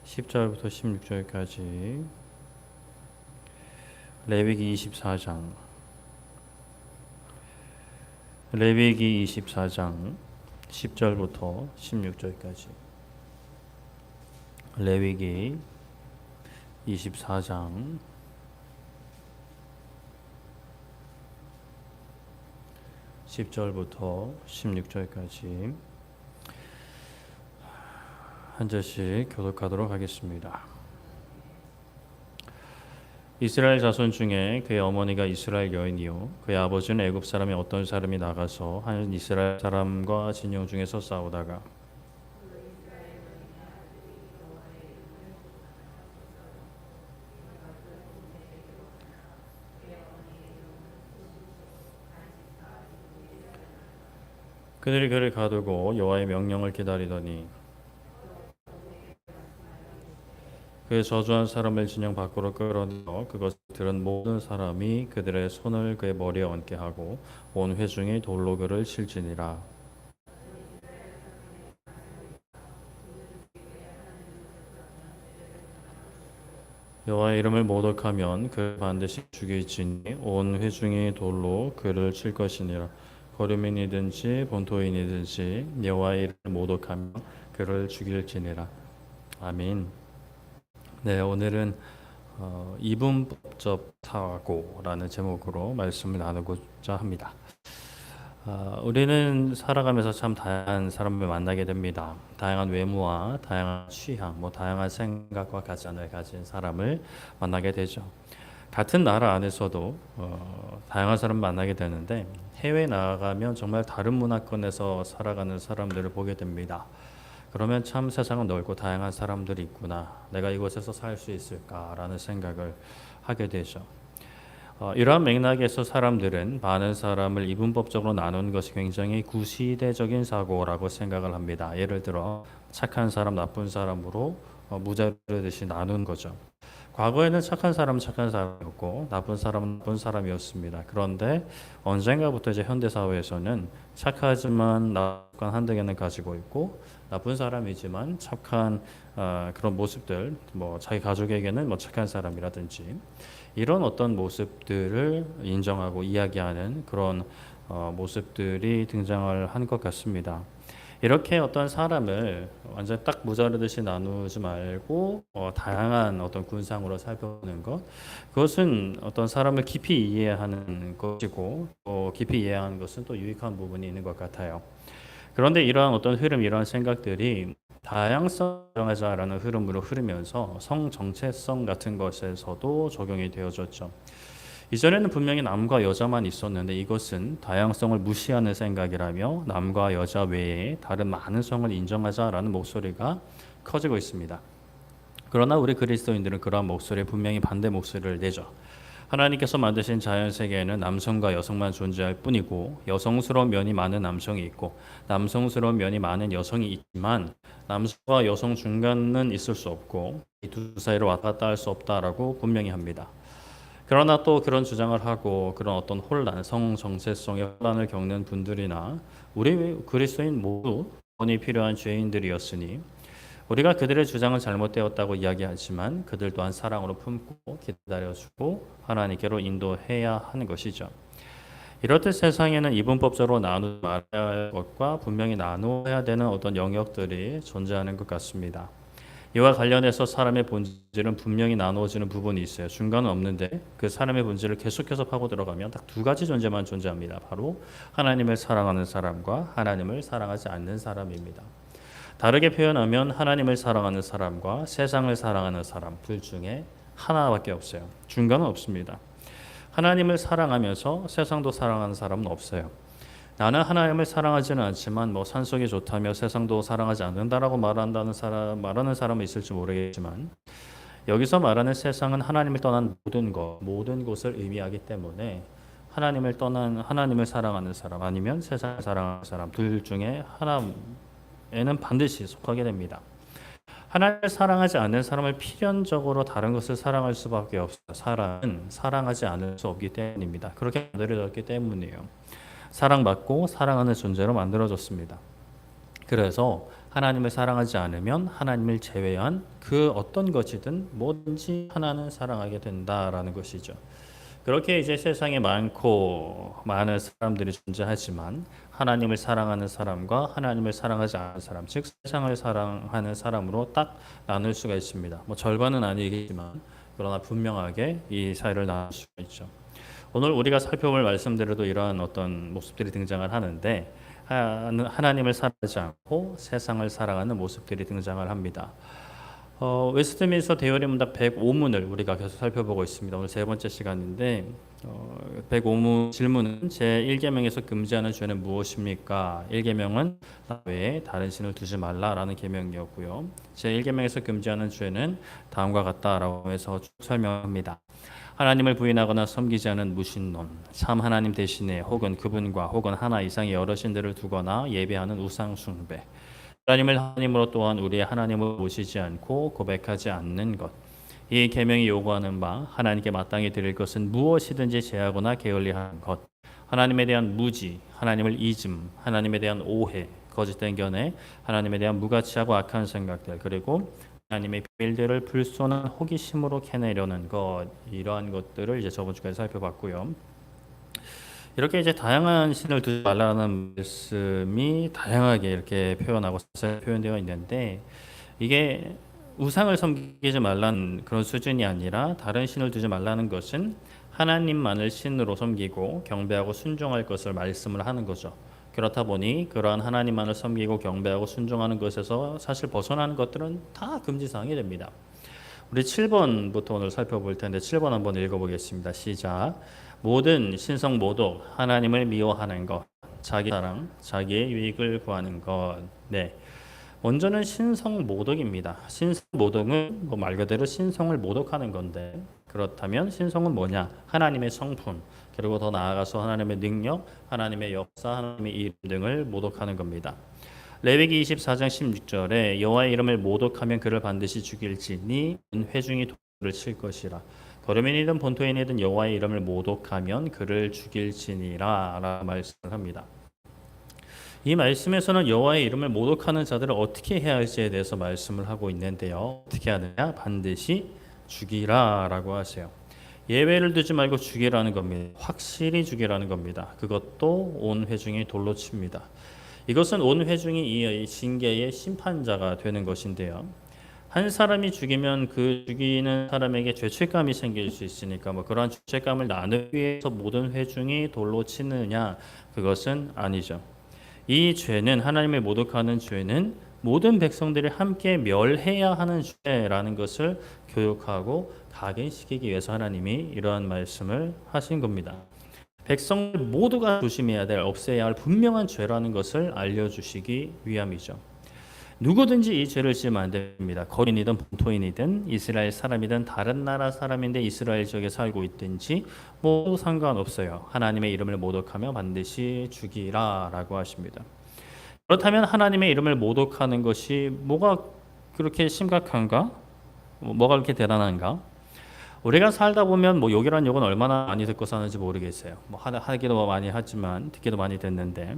10절부터 16절까지 레위기 24장 레위기 24장 10절부터 16절까지 레위기 24장 10절부터 16절까지 한 절씩 교독하도록 하겠습니다. 이스라엘 자손 중에 그의 어머니가 이스라엘 여인이요 그의 아버지는 애굽 사람의 어떤 사람이 나가서 한 이스라엘 사람과 진영 중에서 싸우다가 그들이 그를 가두고 여호와의 명령을 기다리더니 그 저주한 사람을 진영 밖으로 끌어내어 그것을 들은 모든 사람이 그들의 손을 그의 머리에 얹게 하고 온 회중이 돌로 그를 칠지니라. 여호와의 이름을 모독하면 그 반드시 죽일지니 온 회중이 돌로 그를 칠 것이니라. 거류민이든지 본토인이든지 여호와의 이름을 모독하면 그를 죽일지니라. 아멘. 네, 오늘은 이분법적 사고라는 제목으로 말씀을 나누고자 합니다. 우리는 살아가면서 참 다양한 사람을 만나게 됩니다. 다양한 외모와 다양한 취향, 다양한 생각과 가치관을 가진 사람을 만나게 되죠. 같은 나라 안에서도 다양한 사람을 만나게 되는데 해외에 나가면 정말 다른 문화권에서 살아가는 사람들을 보게 됩니다. 그러면 참 세상은 넓고 다양한 사람들이 있구나. 내가 이곳에서 살 수 있을까라는 생각을 하게 되죠. 이러한 맥락에서 사람들은 많은 사람을 이분법적으로 나눈 것이 굉장히 구시대적인 사고라고 생각을 합니다. 예를 들어 착한 사람, 나쁜 사람으로 무자르듯이 나눈 거죠. 과거에는 착한 사람은 착한 사람이었고 나쁜 사람은 나쁜 사람이었습니다. 그런데 언젠가부터 이제 현대 사회에서는 착하지만 나쁜 한두 개는 가지고 있고 나쁜 사람이지만 착한 그런 모습들, 자기 가족에게는 착한 사람이라든지 이런 어떤 모습들을 인정하고 이야기하는 그런 모습들이 등장을 한 것 같습니다. 이렇게 어떤 사람을 완전 딱 무자르듯이 나누지 말고 다양한 어떤 군상으로 살펴보는 것, 그것은 어떤 사람을 깊이 이해하는 것이고 깊이 이해하는 것은 또 유익한 부분이 있는 것 같아요. 그런데 이러한 어떤 흐름, 이러한 생각들이 다양성 정하자라는 흐름으로 흐르면서 성 정체성 같은 것에서도 적용이 되어졌죠. 이전에는 분명히 남과 여자만 있었는데 이것은 다양성을 무시하는 생각이라며 남과 여자 외에 다른 많은 성을 인정하자라는 목소리가 커지고 있습니다. 그러나 우리 그리스도인들은 그러한 목소리에 분명히 반대 목소리를 내죠. 하나님께서 만드신 자연 세계에는 남성과 여성만 존재할 뿐이고 여성스러운 면이 많은 남성이 있고 남성스러운 면이 많은 여성이 있지만 남성과 여성 중간은 있을 수 없고 이 두 사이를 왔다 갔다 할 수 없다라고 분명히 합니다. 그러나 또 그런 주장을 하고 그런 어떤 혼란, 성 정체성의 혼란을 겪는 분들이나 우리 그리스도인 모두 구원이 필요한 죄인들이었으니 우리가 그들의 주장은 잘못되었다고 이야기하지만 그들 또한 사랑으로 품고 기다려주고 하나님께로 인도해야 하는 것이죠. 이렇듯 세상에는 이분법적으로 나누지 말아야 할 것과 분명히 나누어야 되는 어떤 영역들이 존재하는 것 같습니다. 이와 관련해서 사람의 본질은 분명히 나누어지는 부분이 있어요. 중간은 없는데 그 사람의 본질을 계속해서 파고 들어가면 딱 두 가지 존재만 존재합니다. 바로 하나님을 사랑하는 사람과 하나님을 사랑하지 않는 사람입니다. 다르게 표현하면 하나님을 사랑하는 사람과 세상을 사랑하는 사람 둘 중에 하나밖에 없어요. 중간은 없습니다. 하나님을 사랑하면서 세상도 사랑하는 사람은 없어요. 나는 하나님을 사랑하지는 않지만 산속이 좋다며 세상도 사랑하지 않는다라고 말하는 사람은 있을지 모르겠지만 여기서 말하는 세상은 하나님을 떠난 모든 곳을 의미하기 때문에 하나님을 사랑하는 사람 아니면 세상을 사랑하는 사람 둘 중에 하나에는 반드시 속하게 됩니다. 하나님을 사랑하지 않는 사람을 필연적으로 다른 것을 사랑할 수밖에 없어요. 사람은 사랑하지 않을 수 없기 때문입니다. 그렇게 만들어졌기 때문이에요. 사랑받고 사랑하는 존재로 만들어졌습니다. 그래서 하나님을 사랑하지 않으면 하나님을 제외한 그 어떤 것이든 뭐든지 하나는 사랑하게 된다라는 것이죠. 그렇게 이제 세상에 많고 많은 사람들이 존재하지만 하나님을 사랑하는 사람과 하나님을 사랑하지 않는 사람, 즉 세상을 사랑하는 사람으로 딱 나눌 수가 있습니다. 뭐 절반은 아니겠지만 그러나 분명하게 이 사이를 나눌 수가 있죠. 오늘 우리가 살펴볼 말씀대로도 이러한 어떤 모습들이 등장을 하는데 하나님을 사랑하지 않고 세상을 사랑하는 모습들이 등장을 합니다. 웨스트민스터 대열의 문답 105문을 우리가 계속 살펴보고 있습니다. 오늘 세 번째 시간인데 105문 질문은 제1계명에서 금지하는 죄는 무엇입니까? 1계명은 나 외에 다른 신을 두지 말라라는 계명이었고요. 제1계명에서 금지하는 죄는 다음과 같다라고 해서 쭉 설명합니다. 하나님을 부인하거나 섬기지 않은 무신론, 참 하나님 대신에 혹은 그분과 혹은 하나 이상의 여러 신들을 두거나 예배하는 우상 숭배, 하나님을 하나님으로 또한 우리의 하나님을 모시지 않고 고백하지 않는 것. 이 계명이 요구하는 바 하나님께 마땅히 드릴 것은 무엇이든지 제하거나 게을리하는 것. 하나님에 대한 무지, 하나님을 잊음, 하나님에 대한 오해, 거짓된 견해, 하나님에 대한 무가치하고 악한 생각들, 그리고 하나님의 비밀들을 불손한 호기심으로 캐내려는 것, 이러한 것들을 이제 저번 주까지 살펴봤고요. 이렇게 이제 다양한 신을 두지 말라는 말씀이 다양하게 이렇게 표현하고 표현되어 있는데, 이게 우상을 섬기지 말라는 그런 수준이 아니라 다른 신을 두지 말라는 것은 하나님만을 신으로 섬기고 경배하고 순종할 것을 말씀을 하는 거죠. 그렇다 보니 그러한 하나님만을 섬기고 경배하고 순종하는 것에서 사실 벗어나는 것들은 다 금지사항이 됩니다. 우리 7번부터 오늘 살펴볼 텐데 7번 한번 읽어보겠습니다. 시작. 모든 신성 모독, 하나님을 미워하는 것, 자기 사랑, 자기의 유익을 구하는 것. 네. 먼저는 신성 모독입니다. 신성 모독은 뭐 말 그대로 신성을 모독하는 건데, 그렇다면 신성은 뭐냐? 하나님의 성품, 그리고 더 나아가서 하나님의 능력, 하나님의 역사, 하나님의 이름 등을 모독하는 겁니다. 레위기 24장 16절에 여호와의 이름을 모독하면 그를 반드시 죽일지니 회중이 돌을 칠 것이라. 거류민이든 본토인이든 여호와의 이름을 모독하면 그를 죽일지니라 라고 말씀을 합니다. 이 말씀에서는 여호와의 이름을 모독하는 자들을 어떻게 해야 할지에 대해서 말씀을 하고 있는데요. 어떻게 하느냐? 반드시 죽이라 라고 하세요. 예외를 두지 말고 죽이라는 겁니다. 확실히 죽이라는 겁니다. 그것도 온 회중이 돌로 칩니다. 이것은 온 회중이 이 징계의 심판자가 되는 것인데요. 한 사람이 죽이면 그 죽이는 사람에게 죄책감이 생길 수 있으니까 뭐 그러한 죄책감을 나누기 위해서 모든 회중이 돌로 치느냐? 그것은 아니죠. 이 죄는, 하나님을 모독하는 죄는 모든 백성들이 함께 멸해야 하는 죄라는 것을 교육하고 각인시키기 위해서 하나님이 이러한 말씀을 하신 겁니다. 백성들 모두가 조심해야 될, 없애야 할 분명한 죄라는 것을 알려주시기 위함이죠. 누구든지 이 죄를 지으면 안 됩니다. 거인이든 본토인이든 이스라엘 사람이든 다른 나라 사람인데 이스라엘 지역에 살고 있든지 모두 상관없어요. 하나님의 이름을 모독하며 반드시 죽이라 라고 하십니다. 그렇다면 하나님의 이름을 모독하는 것이 뭐가 그렇게 심각한가? 뭐가 그렇게 대단한가? 우리가 살다 보면 뭐 욕이란 욕은 얼마나 많이 듣고 사는지 모르겠어요. 뭐 하기도 많이 하지만 듣기도 많이 듣는데,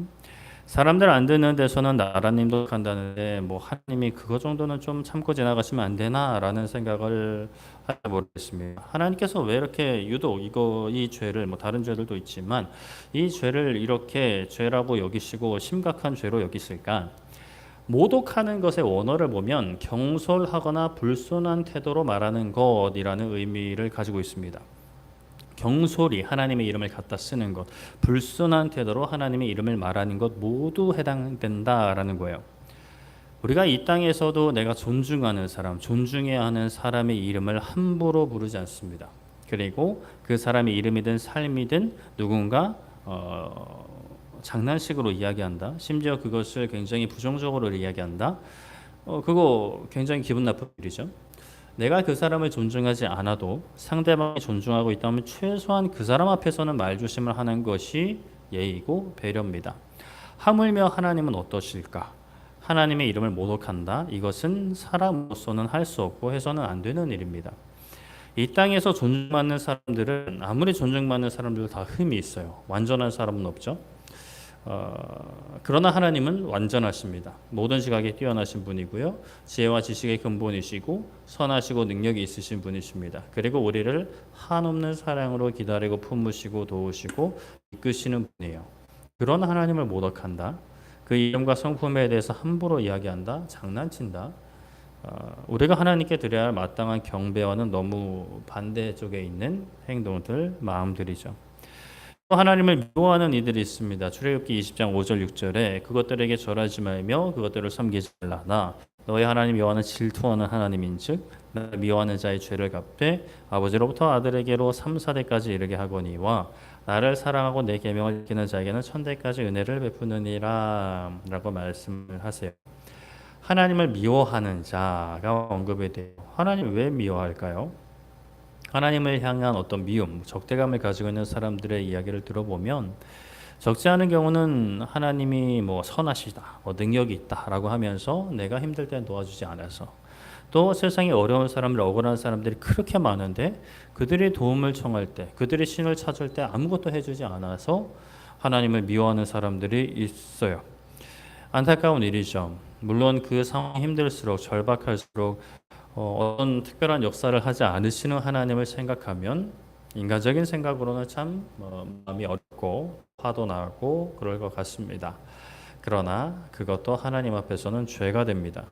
사람들 안 듣는 데서는 나라님도 간다는데 뭐 하나님이 그거 정도는 좀 참고 지나가시면 안 되나라는 생각을 할지 모르겠습니다. 하나님께서 왜 이렇게 유독 이 죄를, 뭐 다른 죄들도 있지만 이 죄를 이렇게 죄라고 여기시고 심각한 죄로 여기실까? 모독하는 것의 원어를 보면 경솔하거나 불손한 태도로 말하는 것이라는 의미를 가지고 있습니다. 경솔히 하나님의 이름을 갖다 쓰는 것, 불순한 태도로 하나님의 이름을 말하는 것 모두 해당된다라는 거예요. 우리가 이 땅에서도 내가 존중하는 사람, 존중해야 하는 사람의 이름을 함부로 부르지 않습니다. 그리고 그 사람의 이름이든 삶이든 누군가 장난식으로 이야기한다, 심지어 그것을 굉장히 부정적으로 이야기한다, 그거 굉장히 기분 나쁜 일이죠. 내가 그 사람을 존중하지 않아도 상대방이 존중하고 있다면 최소한 그 사람 앞에서는 말조심을 하는 것이 예의고 배려입니다. 하물며 하나님은 어떠실까? 하나님의 이름을 모독한다. 이것은 사람으로서는 할 수 없고 해서는 안 되는 일입니다. 이 땅에서 존중받는 사람들은 아무리 존중받는 사람들도 다 흠이 있어요. 완전한 사람은 없죠. 그러나 하나님은 완전하십니다. 모든 지각에 뛰어나신 분이고요. 지혜와 지식의 근본이시고 선하시고 능력이 있으신 분이십니다. 그리고 우리를 한없는 사랑으로 기다리고 품으시고 도우시고 이끄시는 분이에요. 그런 하나님을 모독한다. 그 이름과 성품에 대해서 함부로 이야기한다. 장난친다. 우리가 하나님께 드려야 할 마땅한 경배와는 너무 반대쪽에 있는 행동들, 마음들이죠. 또 하나님을 미워하는 이들이 있습니다. 출애굽기 20장 5절 6절에 그것들에게 절하지 말며 그것들을 섬기지 말라. 나 너희 하나님 여호와는 질투하는 하나님인즉 나를 미워하는 자의 죄를 갚되 아버지로부터 아들에게로 3, 4대까지 이르게 하거니와 나를 사랑하고 내 계명을 지키는 자에게는 천대까지 은혜를 베푸느니라 라고 말씀을 하세요. 하나님을 미워하는 자가 언급이 돼요. 하나님 왜 미워할까요? 하나님을 향한 어떤 미움, 적대감을 가지고 있는 사람들의 이야기를 들어보면 적지 않은 경우는 하나님이 뭐 선하시다, 능력이 있다라고 하면서 내가 힘들 때 도와주지 않아서 또 세상에 어려운 사람들, 억울한 사람들이 그렇게 많은데 그들이 도움을 청할 때, 그들이 신을 찾을 때 아무것도 해주지 않아서 하나님을 미워하는 사람들이 있어요. 안타까운 일이죠. 물론 그 상황이 힘들수록 절박할수록 어떤 특별한 역사를 하지 않으시는 하나님을 생각하면 인간적인 생각으로는 참 마음이 어렵고 화도 나고 그럴 것 같습니다. 그러나 그것도 하나님 앞에서는 죄가 됩니다.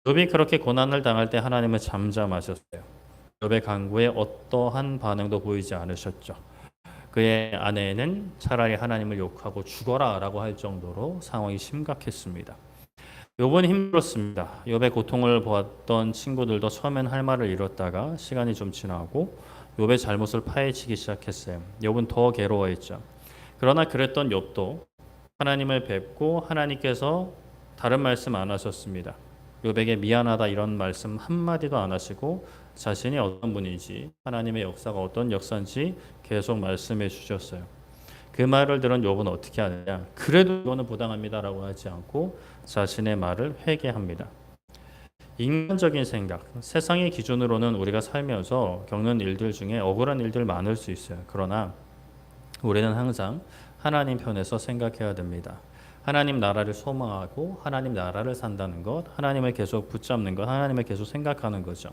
욥이 그렇게 고난을 당할 때 하나님은 잠잠하셨어요. 욥의 간구에 어떠한 반응도 보이지 않으셨죠. 그의 아내는 차라리 하나님을 욕하고 죽어라 라고 할 정도로 상황이 심각했습니다. 욥은 힘들었습니다. 욥의 고통을 보았던 친구들도 처음엔 할 말을 잃었다가 시간이 좀 지나고 욥의 잘못을 파헤치기 시작했어요. 욥은 더 괴로워했죠. 그러나 그랬던 욥도 하나님을 뵙고 하나님께서 다른 말씀 안 하셨습니다. 욥에게 미안하다 이런 말씀 한마디도 안 하시고 자신이 어떤 분인지 하나님의 역사가 어떤 역사인지 계속 말씀해 주셨어요. 그 말을 들은 욥은 어떻게 하느냐? 그래도 이거는 부당합니다라고 하지 않고 자신의 말을 회개합니다. 인간적인 생각, 세상의 기준으로는 우리가 살면서 겪는 일들 중에 억울한 일들 많을 수 있어요. 그러나 우리는 항상 하나님 편에서 생각해야 됩니다. 하나님 나라를 소망하고 하나님 나라를 산다는 것, 하나님을 계속 붙잡는 것, 하나님을 계속 생각하는 거죠.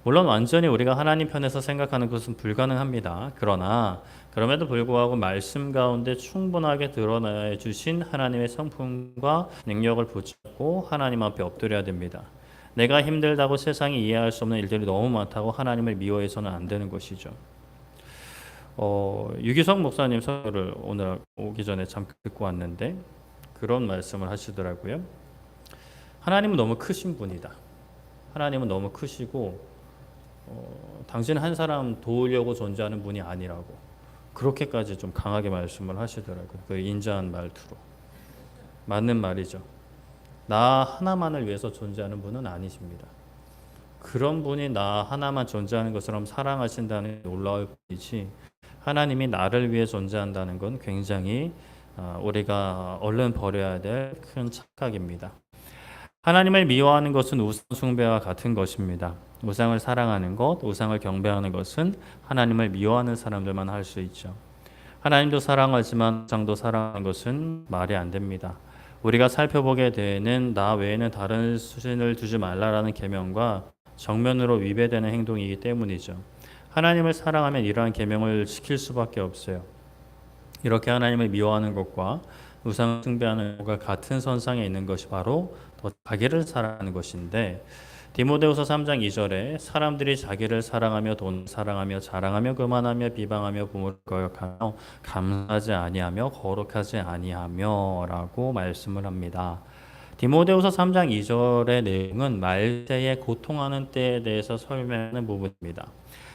물론 완전히 우리가 하나님 편에서 생각하는 것은 불가능합니다. 그러나 그럼에도 불구하고 말씀 가운데 충분하게 드러내 주신 하나님의 성품과 능력을 붙잡고 하나님 앞에 엎드려야 됩니다. 내가 힘들다고 세상이 이해할 수 없는 일들이 너무 많다고 하나님을 미워해서는 안 되는 것이죠. 유기성 목사님 설교를 오늘 오기 전에 잠깐 듣고 왔는데 그런 말씀을 하시더라고요. 하나님은 너무 크신 분이다. 하나님은 너무 크시고 당신 한 사람 도우려고 존재하는 분이 아니라고 그렇게까지 좀 강하게 말씀을 하시더라고요. 그 인자한 말투로. 맞는 말이죠. 나 하나만을 위해서 존재하는 분은 아니십니다. 그런 분이 나 하나만 존재하는 것처럼 사랑하신다는 놀라울 뿐이지 하나님이 나를 위해 존재한다는 건 굉장히 우리가 얼른 버려야 될 큰 착각입니다. 하나님을 미워하는 것은 우상 숭배와 같은 것입니다. 우상을 사랑하는 것, 우상을 경배하는 것은 하나님을 미워하는 사람들만 할 수 있죠. 하나님도 사랑하지만 우상도 사랑하는 것은 말이 안 됩니다. 우리가 살펴보게 되는 나 외에는 다른 신을 두지 말라라는 계명과 정면으로 위배되는 행동이기 때문이죠. 하나님을 사랑하면 이러한 계명을 지킬 수밖에 없어요. 이렇게 하나님을 미워하는 것과 우상 숭배하는 것과 같은 선상에 있는 것이 바로 더 자기를 사랑하는 것인데 디모데후서 3장 2절에 사람들이 자기를 사랑하며 돈 사랑하며 자랑하며 교만하며 비방하며 부모를 거역하며 감사하지 아니하며 거룩하지 아니하며라고 말씀을 합니다. 디모데후서 3장 2절의 내용은 말세에 고통하는 때에 대해서 설명하는 부분입니다.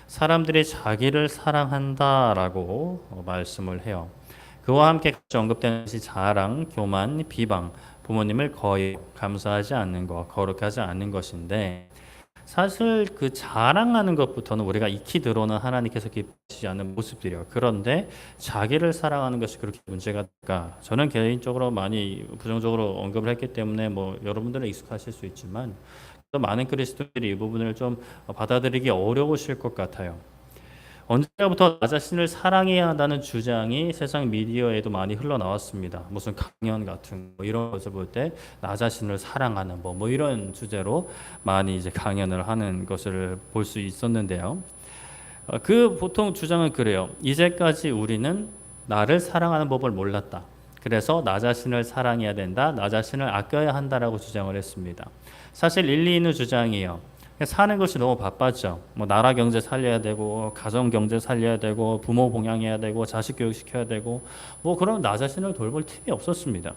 사람들이 자기를 사랑한다라고 말씀을 해요. 그와 함께 같이 언급되는 것이 자랑, 교만, 비방, 부모님을 거역, 감사하지 않는 것, 거룩하지 않는 것인데 사실 그 자랑하는 것부터는 우리가 익히 들어오는 하나님께서 기쁘시지 않는 모습들이에요. 그런데 자기를 사랑하는 것이 그렇게 문제가 될까? 저는 개인적으로 많이 부정적으로 언급을 했기 때문에 뭐 여러분들은 익숙하실 수 있지만 또 많은 그리스도인들이 이 부분을 좀 받아들이기 어려우실 것 같아요. 언제부터 나 자신을 사랑해야 한다는 주장이 세상 미디어에도 많이 흘러나왔습니다. 무슨 강연 같은 거 이런 것을 볼 때 나 자신을 사랑하는 뭐 이런 주제로 많이 이제 강연을 하는 것을 볼 수 있었는데요. 그 보통 주장은 그래요. 이제까지 우리는 나를 사랑하는 법을 몰랐다. 그래서 나 자신을 사랑해야 된다. 나 자신을 아껴야 한다라고 주장을 했습니다. 사실 일리 있는 주장이에요. 사는 것이 너무 바빴죠. 뭐 나라 경제 살려야 되고 가정 경제 살려야 되고 부모 봉양해야 되고 자식 교육 시켜야 되고 뭐 그럼 나 자신을 돌볼 틈이 없었습니다.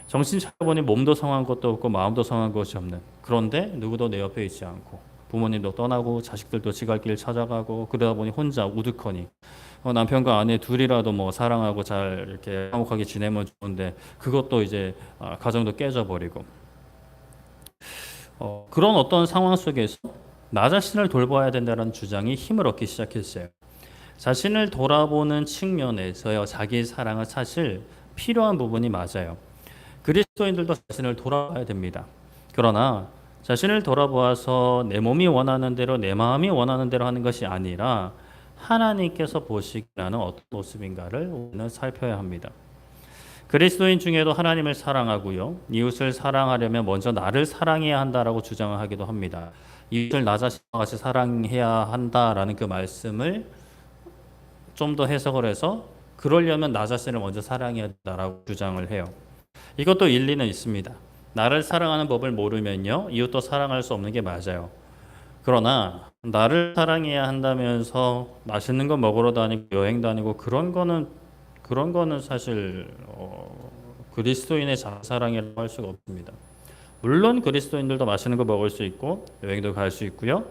정신 차려보니 몸도 성한 것도 없고 마음도 성한 것이 없는. 그런데 누구도 내 옆에 있지 않고 부모님도 떠나고 자식들도 지갈 길 찾아가고 그러다 보니 혼자 우두커니 남편과 아내 둘이라도 뭐 사랑하고 잘 이렇게 화목하게 지내면 좋은데 그것도 이제 가정도 깨져버리고 그런 어떤 상황 속에서 나 자신을 돌봐야 된다는 주장이 힘을 얻기 시작했어요. 자신을 돌아보는 측면에서요, 자기 사랑은 사실 필요한 부분이 맞아요. 그리스도인들도 자신을 돌아봐야 됩니다. 그러나 자신을 돌아보아서 내 몸이 원하는 대로 내 마음이 원하는 대로 하는 것이 아니라 하나님께서 보시기에는 어떤 모습인가를 우리는 살펴야 합니다. 그리스도인 중에도 하나님을 사랑하고요. 이웃을 사랑하려면 먼저 나를 사랑해야 한다라고 주장을 하기도 합니다. 이웃을 나 자신과 같이 사랑해야 한다라는 그 말씀을 좀 더 해석을 해서 그러려면 나 자신을 먼저 사랑해야 한다라고 주장을 해요. 이것도 일리는 있습니다. 나를 사랑하는 법을 모르면요. 이웃도 사랑할 수 없는 게 맞아요. 그러나 나를 사랑해야 한다면서 맛있는 거 먹으러 다니고 여행 다니고 그런 거는 사실 그리스도인의 자사랑이라고 할 수가 없습니다. 물론 그리스도인들도 맛있는 거 먹을 수 있고 여행도 갈 수 있고요.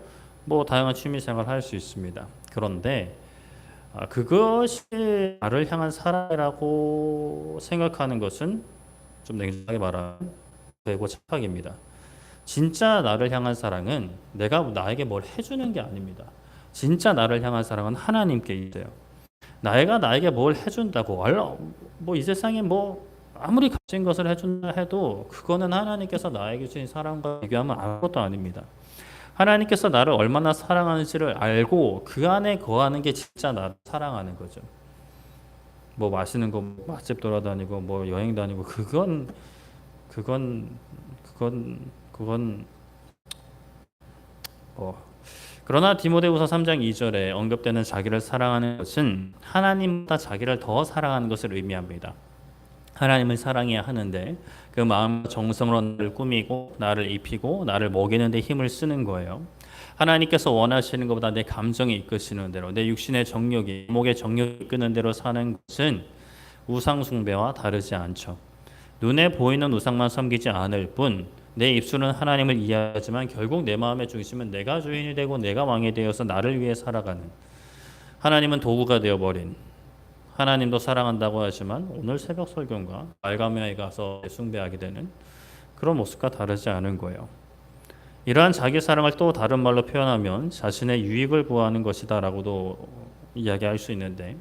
뭐 다양한 취미 생활 할 수 있습니다. 그런데 그것이 나를 향한 사랑이라고 생각하는 것은 좀 냉정하게 말하면 되고 착각입니다. 진짜 나를 향한 사랑은 내가 나에게 뭘 해주는 게 아닙니다. 진짜 나를 향한 사랑은 하나님께 있어요. 내가 나에게 뭘 해준다고 뭐 이 세상에 뭐 아무리 값진 것을 해준다 해도 그거는 하나님께서 나에게 주신 사랑과 비교하면 아무것도 아닙니다. 하나님께서 나를 얼마나 사랑하는지를 알고 그 안에 거하는 게 진짜 나를 사랑하는 거죠. 뭐 맛있는 거 맛집 돌아다니고 뭐 여행 다니고 그건 그러나 디모데후서 3장 2절에 언급되는 자기를 사랑하는 것은 하나님보다 자기를 더 사랑하는 것을 의미합니다. 하나님을 사랑해야 하는데 그 마음 정성으로 나를 꾸미고 나를 입히고 나를 먹이는 데 힘을 쓰는 거예요. 하나님께서 원하시는 것보다 내 감정이 이끄시는 대로 내 육신의 정욕이 목의 정욕이 이끄는 대로 사는 것은 우상 숭배와 다르지 않죠. 눈에 보이는 우상만 섬기지 않을 뿐 내 입술은 하나님을 이해하지만 결국 내 마음의 중심은 내가 주인이 되고 내가 왕이 되어서 나를 위해 살아가는 하나님은 도구가 되어버린 하나님도 사랑한다고 하지만 오늘 새벽 설교가 말가면에 가서 숭배하게 되는 그런 모습과 다르지 않은 거예요. 이러한 자기 사랑을 또 다른 말로 표현하면 자신의 유익을 구하는 것이다 라고도 이야기할 수 있는데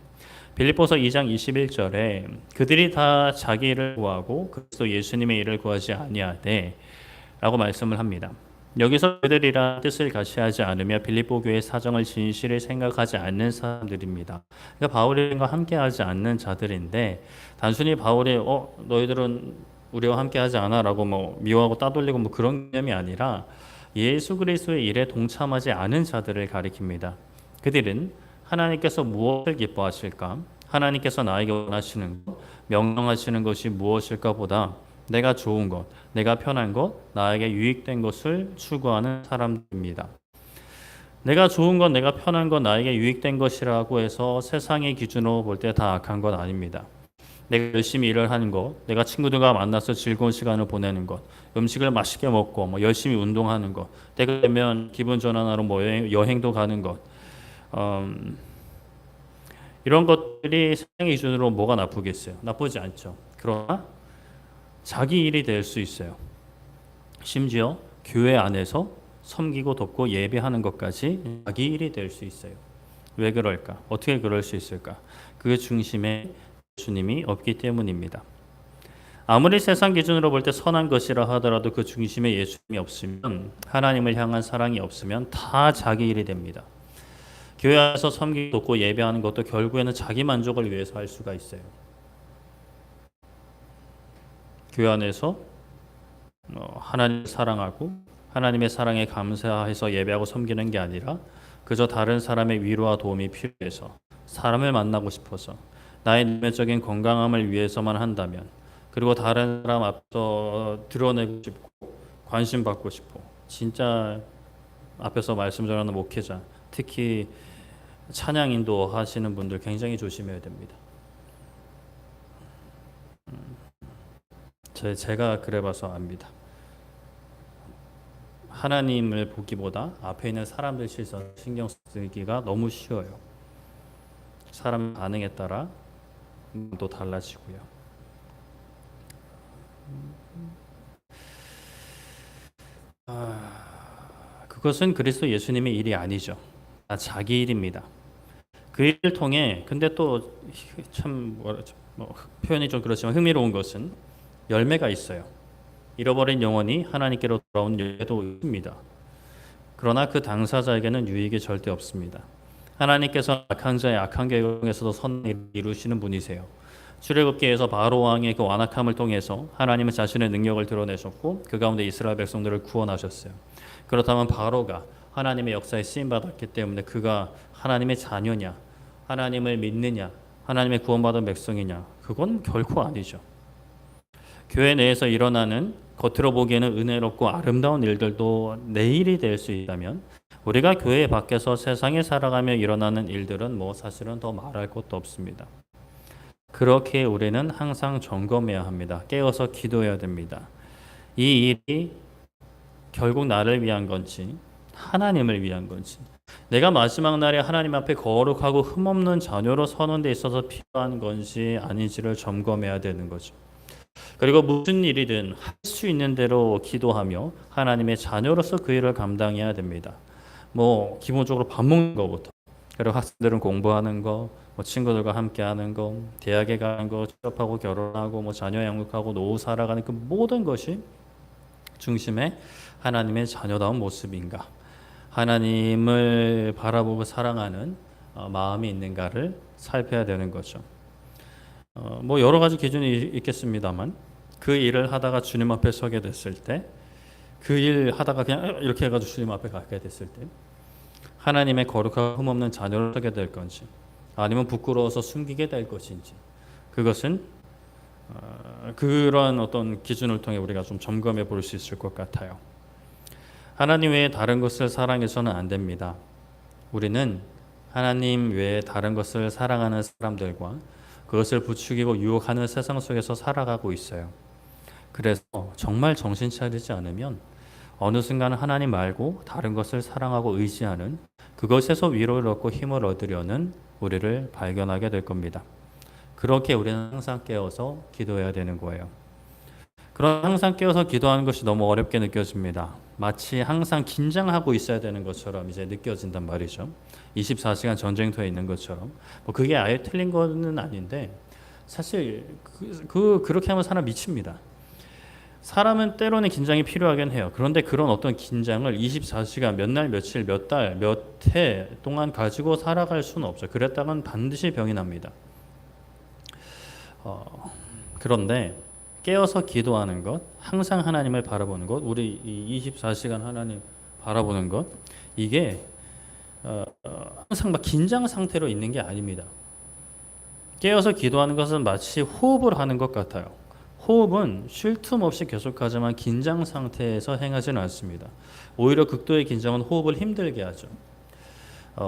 빌립보서 2장 21절에 그들이 다 자기 일을 구하고 그리스도 예수님의 일을 구하지 아니하되 라고 말씀을 합니다. 여기서 그들이란 뜻을 같이하지 않으며 빌립보 교회의 사정을 진실히 생각하지 않는 사람들입니다. 그러니까 바울과 함께하지 않는 자들인데 단순히 바울이 너희들은 우리와 함께하지 않아라고 뭐 미워하고 따돌리고 뭐 그런 개념이 아니라 예수 그리스도의 일에 동참하지 않은 자들을 가리킵니다. 그들은 하나님께서 무엇을 기뻐하실까? 하나님께서 나에게 원하시는 것, 명령하시는 것이 무엇일까 보다 내가 좋은 것, 내가 편한 것, 나에게 유익된 것을 추구하는 사람들입니다. 내가 좋은 것, 내가 편한 것, 나에게 유익된 것이라고 해서 세상의 기준으로 볼 때 다 악한 건 아닙니다. 내가 열심히 일을 하는 것, 내가 친구들과 만나서 즐거운 시간을 보내는 것, 음식을 맛있게 먹고 뭐 열심히 운동하는 것, 때가 되면 기분 전환하러 뭐 여행도 가는 것, 이런 것들이 세상의 기준으로 뭐가 나쁘겠어요? 나쁘지 않죠. 그러나 자기 일이 될 수 있어요. 심지어 교회 안에서 섬기고 돕고 예배하는 것까지 자기 일이 될 수 있어요. 왜 그럴까? 어떻게 그럴 수 있을까? 그 중심에 예수님이 없기 때문입니다. 아무리 세상 기준으로 볼 때 선한 것이라 하더라도 그 중심에 예수님이 없으면 하나님을 향한 사랑이 없으면 다 자기 일이 됩니다. 교회 안에서 섬기고 돕고 예배하는 것도 결국에는 자기 만족을 위해서 할 수가 있어요. 교회 안에서 하나님을 사랑하고 하나님의 사랑에 감사해서 예배하고 섬기는 게 아니라 그저 다른 사람의 위로와 도움이 필요해서 사람을 만나고 싶어서 나의 내면적인 건강함을 위해서만 한다면, 그리고 다른 사람 앞서 드러내고 싶고 관심 받고 싶고, 진짜 앞에서 말씀 전하는 목회자, 특히 찬양 인도하시는 분들 굉장히 조심해야 됩니다. 제가 그래봐서 압니다. 하나님을 보기보다 앞에 있는 사람들 시선 신경 쓰기가 너무 쉬워요. 사람 반응에 따라 또 달라지고요. 그것은 그리스도 예수님의 일이 아니죠. 자기 일입니다. 그 일을 통해, 근데 또 참 표현이 좀 그렇지만 흥미로운 것은 열매가 있어요. 잃어버린 영혼이 하나님께로 돌아온 열매도 있습니다. 그러나 그 당사자에게는 유익이 절대 없습니다. 하나님께서 악한 자의 악한 계획에서도 선을 이루시는 분이세요. 출애굽기에서 바로 왕의 그 완악함을 통해서 하나님은 자신의 능력을 드러내셨고 그 가운데 이스라엘 백성들을 구원하셨어요. 그렇다면 바로가 하나님의 역사에 쓰임받았기 때문에 그가 하나님의 자녀냐, 하나님을 믿느냐, 하나님의 구원받은 백성이냐, 그건 결코 아니죠. 교회 내에서 일어나는 겉으로 보기에는 은혜롭고 아름다운 일들도 내일이 될 수 있다면, 우리가 교회 밖에서 세상에 살아가며 일어나는 일들은 사실은 더 말할 것도 없습니다. 그렇게 우리는 항상 점검해야 합니다. 깨어서 기도해야 됩니다. 이 일이 결국 나를 위한 건지 하나님을 위한 건지, 내가 마지막 날에 하나님 앞에 거룩하고 흠없는 자녀로 서는 데 있어서 필요한 건지 아닌지를 점검해야 되는 거죠. 그리고 무슨 일이든 할 수 있는 대로 기도하며 하나님의 자녀로서 그 일을 감당해야 됩니다. 기본적으로 밥 먹는 것부터, 그리고 학생들은 공부하는 거, 친구들과 함께 하는 거, 대학에 가는 거, 취업하고 결혼하고 자녀 양육하고 노후 살아가는 그 모든 것이 중심에 하나님의 자녀다운 모습인가, 하나님을 바라보고 사랑하는 마음이 있는가를 살펴야 되는 거죠. 여러 가지 기준이 있겠습니다만, 그 일을 하다가 주님 앞에 서게 됐을 때, 그 일 하다가 그냥 이렇게 해가지고 주님 앞에 가게 됐을 때 하나님의 거룩하고 흠없는 자녀로 서게 될 건지, 아니면 부끄러워서 숨기게 될 것인지, 그것은 그런 어떤 기준을 통해 우리가 좀 점검해 볼 수 있을 것 같아요. 하나님 외에 다른 것을 사랑해서는 안 됩니다. 우리는 하나님 외에 다른 것을 사랑하는 사람들과 그것을 부추기고 유혹하는 세상 속에서 살아가고 있어요. 그래서 정말 정신 차리지 않으면 어느 순간 하나님 말고 다른 것을 사랑하고 의지하는, 그것에서 위로를 얻고 힘을 얻으려는 우리를 발견하게 될 겁니다. 그렇게 우리는 항상 깨어서 기도해야 되는 거예요. 그런 항상 깨어서 기도하는 것이 너무 어렵게 느껴집니다. 마치 항상 긴장하고 있어야 되는 것처럼 이제 느껴진단 말이죠. 24시간 전쟁터에 있는 것처럼. 그게 아예 틀린 거는 아닌데, 사실 그렇게 하면 사람 미칩니다. 사람은 때로는 긴장이 필요하긴 해요. 그런데 그런 어떤 긴장을 24시간, 몇 날, 며칠, 몇 달, 몇 해 동안 가지고 살아갈 수는 없죠. 그랬다간 반드시 병이 납니다. 그런데 깨어서 기도하는 것, 항상 하나님을 바라보는 것, 우리 24시간 하나님 바라보는 것, 이게 항상 긴장 상태로 있는 게 아닙니다. 깨어서 기도하는 것은 마치 호흡을 하는 것 같아요. 호흡은 쉴 틈 없이 계속하지만 긴장 상태에서 행하지는 않습니다. 오히려 극도의 긴장은 호흡을 힘들게 하죠.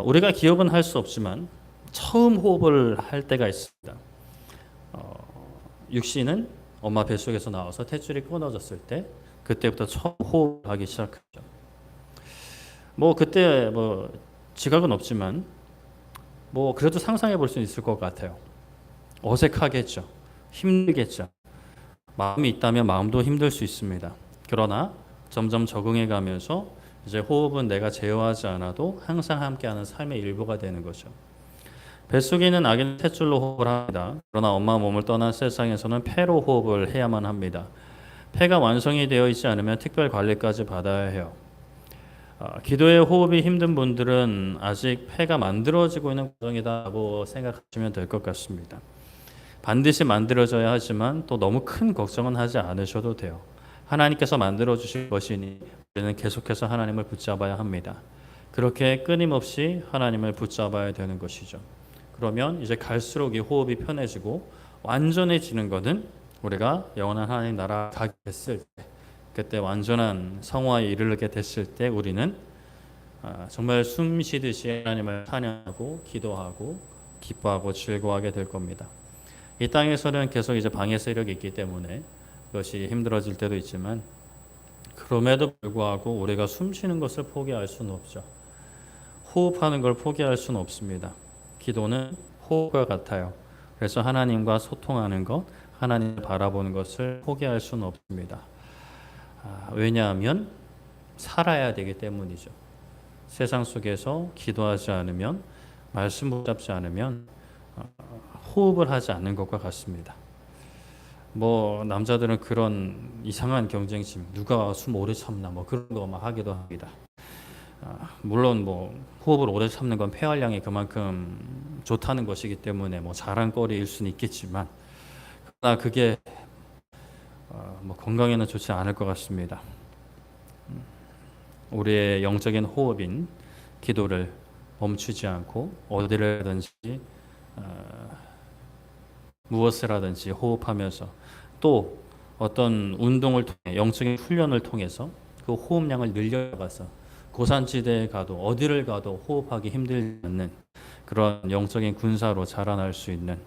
우리가 기억은 할 수 없지만 처음 호흡을 할 때가 있습니다. 육신은 엄마 뱃속에서 나와서 탯줄이 끊어졌을 때, 그때부터 처음 호흡하기 시작하죠. 그때 지각은 없지만 그래도 상상해 볼 수 있을 것 같아요. 어색하겠죠. 힘들겠죠. 마음이 있다면 마음도 힘들 수 있습니다. 그러나 점점 적응해 가면서 이제 호흡은 내가 제어하지 않아도 항상 함께하는 삶의 일부가 되는 거죠. 뱃속에 있는 아기는 탯줄로 호흡을 합니다. 그러나 엄마 몸을 떠난 세상에서는 폐로 호흡을 해야만 합니다. 폐가 완성이 되어 있지 않으면 특별 관리까지 받아야 해요. 기도의 호흡이 힘든 분들은 아직 폐가 만들어지고 있는 과정이다고 생각하시면 될 것 같습니다. 반드시 만들어져야 하지만 또 너무 큰 걱정은 하지 않으셔도 돼요. 하나님께서 만들어 주신 것이니 우리는 계속해서 하나님을 붙잡아야 합니다. 그렇게 끊임없이 하나님을 붙잡아야 되는 것이죠. 그러면 이제 갈수록 이 호흡이 편해지고 완전해지는 것은 우리가 영원한 하나님 나라 가게 됐을 때, 그때 완전한 성화에 이르게 됐을 때 우리는 정말 숨 쉬듯이 하나님을 찬양하고 기도하고 기뻐하고 즐거워하게 될 겁니다. 이 땅에서는 계속 이제 방해 세력이 있기 때문에 그것이 힘들어질 때도 있지만, 그럼에도 불구하고 우리가 숨 쉬는 것을 포기할 수는 없죠. 호흡하는 걸 포기할 수는 없습니다. 기도는 호흡과 같아요. 그래서 하나님과 소통하는 것, 하나님을 바라보는 것을 포기할 수는 없습니다. 왜냐하면 살아야 되기 때문이죠. 세상 속에서 기도하지 않으면, 말씀 붙잡지 않으면 호흡을 하지 않는 것과 같습니다. 남자들은 그런 이상한 경쟁심, 누가 숨 오래 참나 그런 거 막 하기도 합니다. 물론 호흡을 오래 참는 건 폐활량이 그만큼 좋다는 것이기 때문에 자랑거리일 수는 있겠지만, 그러나 그게 건강에는 좋지 않을 것 같습니다. 우리의 영적인 호흡인 기도를 멈추지 않고 어디를 하든지 무엇을 하든지 호흡하면서, 또 어떤 운동을 통해 영적인 훈련을 통해서 그 호흡량을 늘려가서 고산지대에 가도 어디를 가도 호흡하기 힘들지 않는 그런 영적인 군사로 자라날 수 있는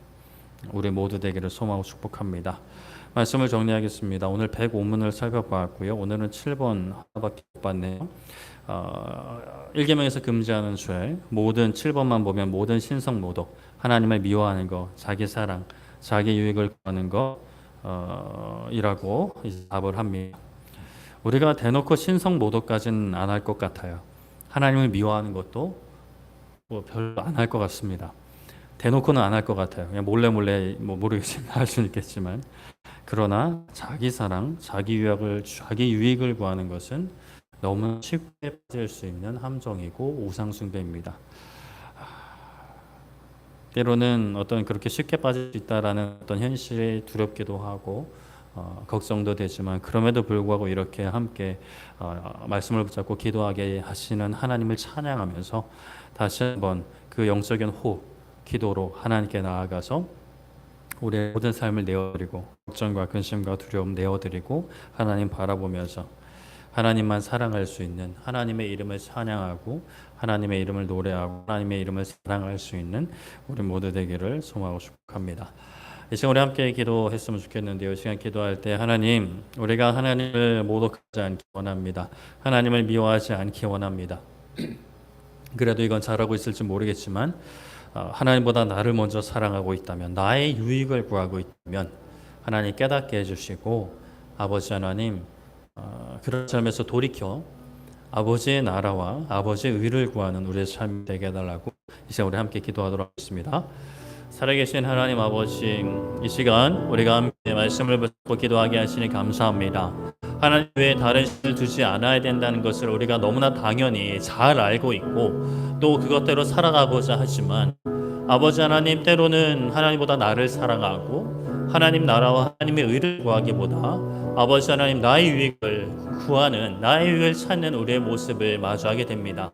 우리 모두 되기를 소망하고 축복합니다. 말씀을 정리하겠습니다. 오늘 105문을 살펴보았고요. 오늘은 7번 하나밖에 못 봤네요. 1계명에서 금지하는 죄, 모든 7번만 보면 모든 신성 모독, 하나님을 미워하는 것, 자기 사랑, 자기 유익을 구하는 것 이라고 답을 합니다. 우리가 대놓고 신성 모독까지는 안 할 것 같아요. 하나님을 미워하는 것도 별로 안 할 것 같습니다. 대놓고는 안 할 것 같아요. 그냥 몰래 모르겠지만 할 수는 있겠지만, 그러나 자기 사랑, 자기 유익을 구하는 것은 너무 쉽게 빠질 수 있는 함정이고 우상숭배입니다. 때로는 그렇게 쉽게 빠질 수 있다라는 어떤 현실이 두렵기도 하고 걱정도 되지만, 그럼에도 불구하고 이렇게 함께 말씀을 붙잡고 기도하게 하시는 하나님을 찬양하면서 다시 한번 그 영적인 호흡, 기도로 하나님께 나아가서 우리의 모든 삶을 내어드리고, 걱정과 근심과 두려움 내어드리고, 하나님 바라보면서 하나님만 사랑할 수 있는, 하나님의 이름을 찬양하고 하나님의 이름을 노래하고 하나님의 이름을 사랑할 수 있는 우리 모두 되기를 소망하고 축복합니다. 이 시간 우리 함께 기도했으면 좋겠는데요. 이 시간 기도할 때 하나님, 우리가 하나님을 모독하지 않기 원합니다. 하나님을 미워하지 않기 원합니다. 그래도 이건 잘하고 있을지 모르겠지만 하나님보다 나를 먼저 사랑하고 있다면, 나의 유익을 구하고 있다면 하나님 깨닫게 해주시고, 아버지 하나님 그런 삶에서 돌이켜 아버지의 나라와 아버지의 의를 구하는 우리의 삶이 되게 해달라고 이제 우리 함께 기도하도록 하겠습니다. 살아계신 하나님 아버지, 이 시간 우리가 함께 말씀을 붙잡고 기도하게 하시니 감사합니다. 하나님 외에 다른 신을 두지 않아야 된다는 것을 우리가 너무나 당연히 잘 알고 있고, 또 그것대로 살아가고자 하지만, 아버지 하나님, 때로는 하나님보다 나를 사랑하고 하나님 나라와 하나님의 의를 구하기보다 아버지 하나님 나의 유익을 구하는, 나의 유익을 찾는 우리의 모습을 마주하게 됩니다.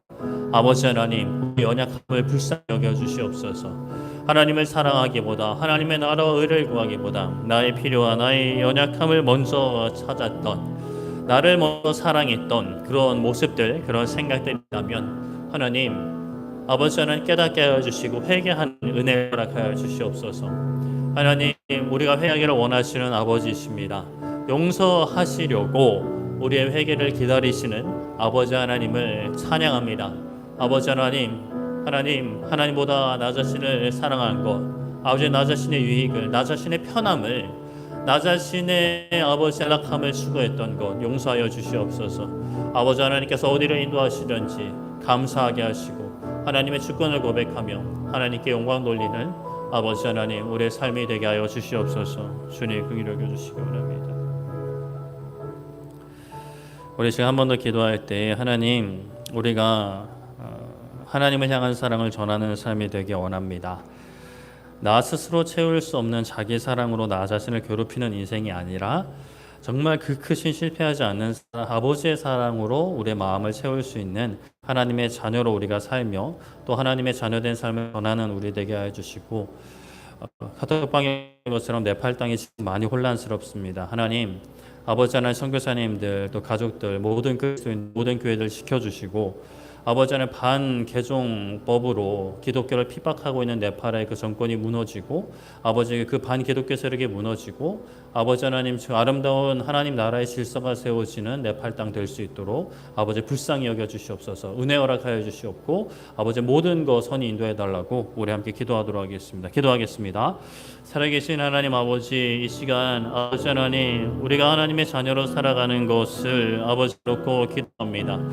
아버지 하나님, 우리 연약함을 불쌍히 여겨주시옵소서. 하나님을 사랑하기보다, 하나님의 나라와 의를 구하기보다 나의 필요와 나의 연약함을 먼저 찾았던, 나를 먼저 사랑했던 그런 모습들, 그런 생각들이 있다면 하나님, 아버지 하나님 깨닫게 하여 주시고 회개하는 은혜를 허락하여 주시옵소서. 하나님, 우리가 회개를 원하시는 아버지이십니다. 용서하시려고 우리의 회개를 기다리시는 아버지 하나님을 찬양합니다. 아버지 하나님보다 나 자신을 사랑한 것, 아버지 나 자신의 유익을, 나 자신의 편함을, 나 자신의 아버지 연약함을 수고했던 것 용서하여 주시옵소서. 아버지 하나님께서 어디를 인도하시든지 감사하게 하시고 하나님의 주권을 고백하며 하나님께 영광 돌리는 아버지 하나님, 우리의 삶이 되게 하여 주시옵소서. 주님 긍휼히 여겨주시기 바랍니다. 우리 지금 한 번 더 기도할 때 하나님, 우리가 하나님을 향한 사랑을 전하는 삶이 되기 원합니다. 나 스스로 채울 수 없는 자기 사랑으로 나 자신을 괴롭히는 인생이 아니라 정말 그 크신 실패하지 않는 아버지의 사랑으로 우리의 마음을 채울 수 있는 하나님의 자녀로 우리가 살며 또 하나님의 자녀된 삶을 전하는 우리 되게 해 주시고, 카톡방의 것처럼 네팔 땅이 지금 많이 혼란스럽습니다. 하나님, 아버지 하나님, 선교사님들 또 가족들 모든 그리스도인 모든 교회들 지켜주시고, 아버지 하나님 반개종법으로 기독교를 핍박하고 있는 네팔의 그 정권이 무너지고, 아버지 그 반기독교 세력이 무너지고, 아버지 하나님 저 아름다운 하나님 나라의 질서가 세워지는 네팔 땅 될 수 있도록 아버지 불쌍히 여겨 주시옵소서. 은혜 허락하여 주시옵고, 아버지 모든 것 선히 인도해 달라고 우리 함께 기도하도록 하겠습니다. 기도하겠습니다. 살아계신 하나님 아버지, 이 시간 아버지 하나님 우리가 하나님의 자녀로 살아가는 것을 아버지 놓고 기도합니다.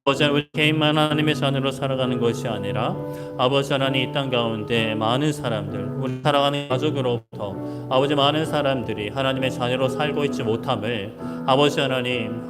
아버지 하나님 우리 개인만 하나님의 자녀로 살아가는 것이 아니라 아버지 하나님 이 땅 가운데 많은 사람들, 우리 살아가는 가족으로부터 아버지 많은 사람들이 하나님의 자녀로 살고 있지 못함을 아버지 하나님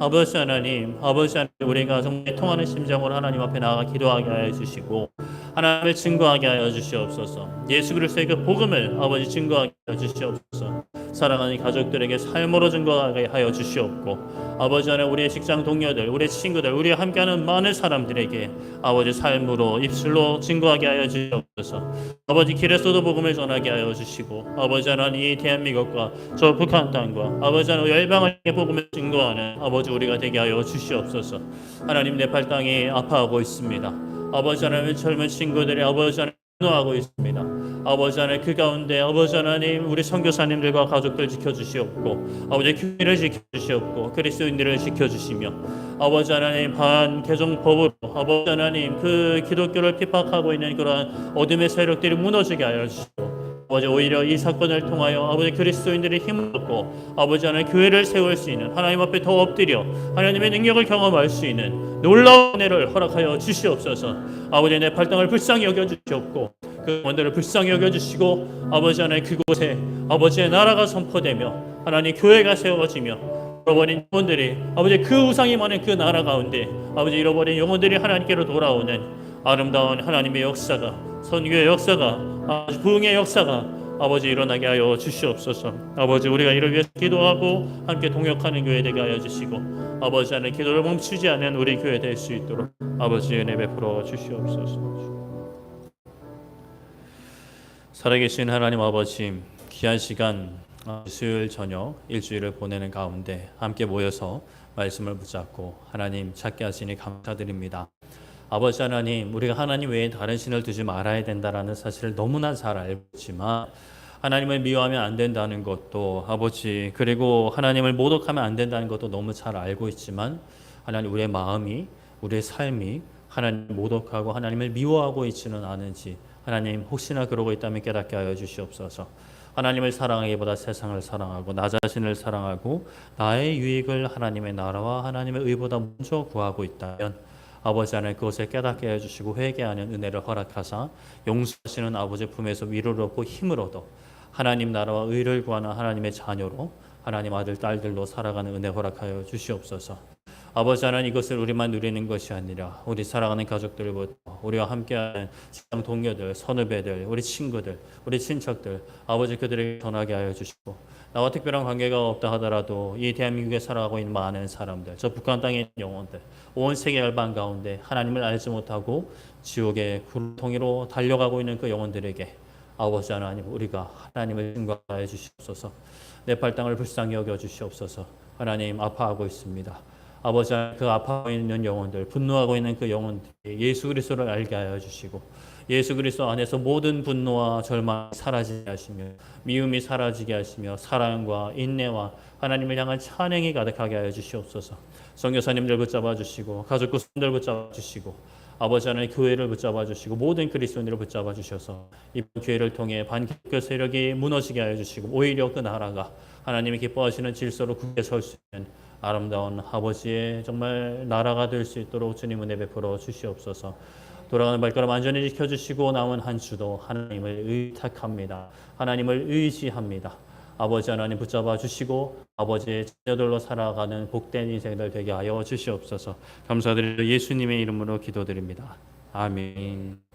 우리가 정말 통하는 심정으로 하나님 앞에 나아가 기도하게 하여 주시고, 하나님을 증거하게 하여 주시옵소서. 예수 그리스도의 그 복음을 아버지 증거하게 하여 주시옵소서. 사랑하는 가족들에게 삶으로 증거하게 하여 주시옵고, 아버지 하나님 우리의 직장 동료들, 우리의 친구들, 우리와 함께하는 많은 사람들에게 아버지 삶으로 입술로 증거하게 하여 주시옵소서. 아버지 길에서도 복음을 전하게 하여 주시고, 아버지 하나님 이 대한민국과 저 북한 땅과 아버지 하나님 열방을 복음을 증거하는 아버지 우리가 되게 하여 주시옵소서. 하나님 네팔 땅이 아파하고 있습니다. 아버지 하나님 젊은 친구들이 아버지 하나님 분노하고 있습니다. 아버지 하나님 그 가운데 아버지 하나님 우리 선교사님들과 가족들 지켜주시옵고, 아버지 교회를 지켜주시옵고 그리스도인들을 지켜주시며, 아버지 하나님 반개종법으로 아버지 하나님 그 기독교를 핍박하고 있는 그러한 어둠의 세력들이 무너지게 하여 주시고, 아버지 오히려 이 사건을 통하여 아버지 그리스도인들이 힘을 얻고 아버지 하나님 교회를 세울 수 있는, 하나님 앞에 더 엎드려 하나님의 능력을 경험할 수 있는 놀라운 은혜를 허락하여 주시옵소서. 아버지 네팔 땅을 불쌍히 여겨 주시옵고 그 원들을 불쌍히 여겨 주시고, 아버지 하나님 그곳에 아버지의 나라가 선포되며 하나님 교회가 세워지며 잃어버린 영혼들이 아버지 그 우상이 많은 그 나라 가운데 아버지 잃어버린 영혼들이 하나님께로 돌아오는 아름다운 하나님의 역사가, 선교의 역사가, 아버지 부흥의 역사가 아버지 일어나게 하여 주시옵소서. 아버지 우리가 이를 위해서 기도하고 함께 동역하는 교회 되게 하여 주시고, 아버지 하나님 기도를 멈추지 않는 우리 교회 될 수 있도록 아버지 은혜 베풀어 주시옵소서. 살아계신 하나님 아버지, 귀한 시간 수요일 저녁 일주일을 보내는 가운데 함께 모여서 말씀을 붙잡고 하나님 찾게 하시니 감사드립니다. 아버지 하나님, 우리가 하나님 외에 다른 신을 두지 말아야 된다라는 사실을 너무나 잘 알고 있지만, 하나님을 미워하면 안 된다는 것도 아버지, 그리고 하나님을 모독하면 안 된다는 것도 너무 잘 알고 있지만, 하나님 우리의 마음이, 우리의 삶이 하나님을 모독하고 하나님을 미워하고 있지는 않은지 하나님 혹시나 그러고 있다면 깨닫게 하여 주시옵소서. 하나님을 사랑하기보다 세상을 사랑하고 나 자신을 사랑하고 나의 유익을 하나님의 나라와 하나님의 의보다 먼저 구하고 있다면 아버지 하나님 그것을 깨닫게 해주시고 회개하는 은혜를 허락하사 용서하시는 아버지 품에서 위로를 얻고 힘을 얻어 하나님 나라와 의를 구하는 하나님의 자녀로 하나님 아들 딸들로 살아가는 은혜 허락하여 주시옵소서. 아버지 하나님 이것을 우리만 누리는 것이 아니라 우리 사랑하는 가족들부터 우리와 함께하는 직장 동료들, 선후배들, 우리 친구들, 우리 친척들 아버지 그들에게 전하게 하여 주시고, 나와 특별한 관계가 없다 하더라도 이 대한민국에 살아가고 있는 많은 사람들, 저 북한 땅에 있는 영혼들, 온 세계 열방 가운데 하나님을 알지 못하고 지옥의 구름통이로 달려가고 있는 그 영혼들에게 아버지 하나님 우리가 하나님을 증거하여 주시옵소서. 네팔 땅을 불쌍히 여겨 주시옵소서. 하나님 아파하고 있습니다. 아버지 그 아파하고 있는 영혼들, 분노하고 있는 그 영혼들이 예수 그리스도를 알게 하여 주시고, 예수 그리스도 안에서 모든 분노와 절망이 사라지게 하시며 미움이 사라지게 하시며 사랑과 인내와 하나님을 향한 찬양이 가득하게 하여 주시옵소서. 선교사님들 붙잡아 주시고 가족 구성들 붙잡아 주시고 아버지 하나님 교회를 붙잡아 주시고 모든 그리스도인들을 붙잡아 주셔서 이번 기회를 통해 반기독교 세력이 무너지게 하여 주시고 오히려 그 나라가 하나님이 기뻐하시는 질서로 굳게 설 수 있는 아름다운 아버지의 정말 나라가 될 수 있도록 주님 은혜 베풀어 주시옵소서. 돌아가는 발걸음 안전히 지켜주시고 남은 한 주도 하나님을 의탁합니다. 하나님을 의지합니다. 아버지 하나님 붙잡아 주시고 아버지의 자녀들로 살아가는 복된 인생들 되게 하여 주시옵소서. 감사드리며 예수님의 이름으로 기도드립니다. 아멘.